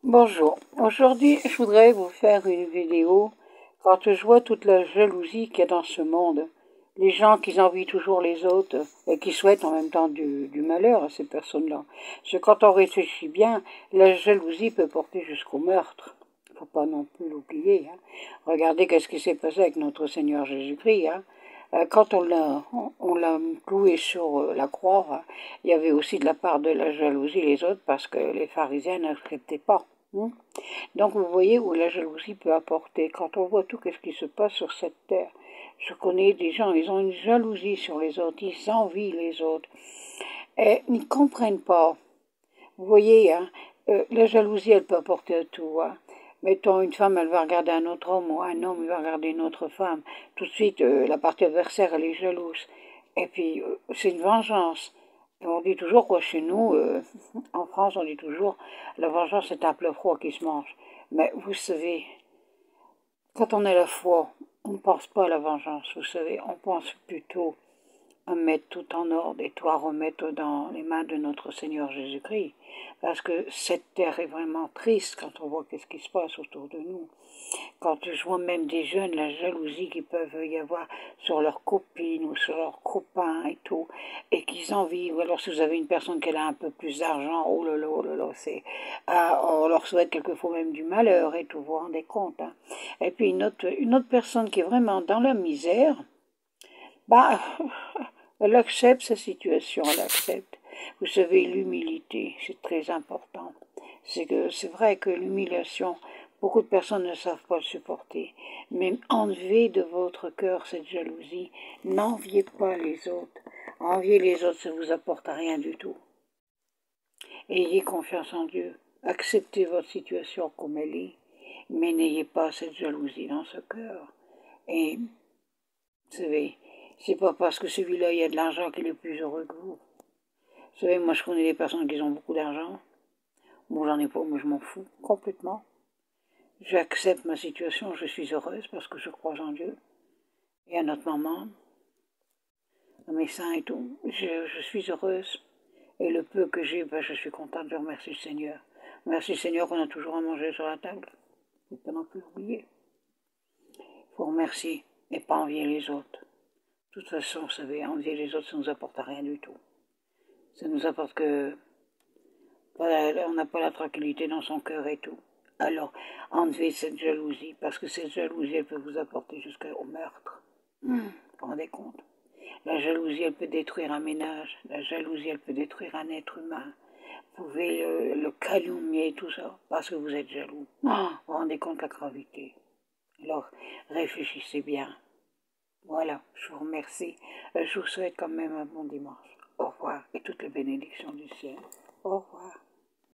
Bonjour, aujourd'hui je voudrais vous faire une vidéo quand je vois toute la jalousie qu'il y a dans ce monde. Les gens qui envient toujours les autres et qui souhaitent en même temps du malheur à ces personnes-là. Parce que quand on réfléchit bien, la jalousie peut porter jusqu'au meurtre. Il ne faut pas non plus l'oublier. Regardez qu'est-ce qui s'est passé avec notre Seigneur Jésus-Christ. Quand on l'a cloué sur la croix, il y avait aussi de la part de la jalousie les autres parce que les pharisiens n'acceptaient pas. Donc vous voyez où la jalousie peut apporter. Quand on voit tout ce qui se passe sur cette terre, je connais des gens, ils ont une jalousie sur les autres, ils envient les autres. Et ils ne comprennent pas. Vous voyez, la jalousie, elle peut apporter à tout. Mettons, une femme, elle va regarder un autre homme, ou un homme, il va regarder une autre femme. Tout de suite, la partie adversaire, elle est jalouse. Et puis, c'est une vengeance. Et on dit toujours, quoi, chez nous, en France, on dit toujours, la vengeance, c'est un plat froid qui se mange. Mais vous savez, quand on a la foi, on ne pense pas à la vengeance, vous savez, on pense plutôt à mettre tout en ordre et tout à remettre dans les mains de notre Seigneur Jésus-Christ. Parce que cette terre est vraiment triste quand on voit qu'est-ce qui se passe autour de nous. Quand je vois même des jeunes, la jalousie qu'ils peuvent y avoir sur leurs copines ou sur leurs copains et tout, et qu'ils envient. Ou alors si vous avez une personne qui a un peu plus d'argent, oh là là, c'est... on leur souhaite quelquefois même du malheur et tout, vous vous rendez compte. Et puis une autre personne qui est vraiment dans la misère, bah, elle accepte sa situation, elle accepte. Vous savez, l'humilité, c'est très important. C'est vrai que l'humiliation, beaucoup de personnes ne savent pas le supporter. Mais enlevez de votre cœur cette jalousie. N'enviez pas les autres. Envier les autres, ça ne vous apporte rien du tout. Ayez confiance en Dieu. Acceptez votre situation comme elle est. Mais n'ayez pas cette jalousie dans ce cœur. Et, vous savez, c'est pas parce que celui-là, il y a de l'argent qu'il est plus heureux que vous. Vous savez, moi, je connais des personnes qui ont beaucoup d'argent. Moi, j'en ai pas, moi, je m'en fous complètement. J'accepte ma situation, je suis heureuse parce que je crois en Dieu. Et à notre maman, à mes saints et tout, je suis heureuse. Et le peu que j'ai, ben, je suis contente, je remercie le Seigneur. Merci Seigneur qu'on a toujours à manger sur la table. Il ne faut pas non plus l'oublier. Il faut remercier et pas envier les autres. De toute façon, vous savez, envier les autres, ça ne nous apporte rien du tout. Ça nous apporte que on n'a pas la tranquillité dans son cœur et tout. Alors, enlevez cette jalousie, parce que cette jalousie, elle peut vous apporter jusqu'au meurtre. Vous vous rendez compte? La jalousie, elle peut détruire un ménage. La jalousie, elle peut détruire un être humain. Vous pouvez le calomnier et tout ça, parce que vous êtes jaloux. Vous vous rendez compte de la gravité. Alors, réfléchissez bien. Voilà, je vous remercie. Je vous souhaite quand même un bon dimanche. Au revoir et toutes les bénédictions du ciel. Au revoir.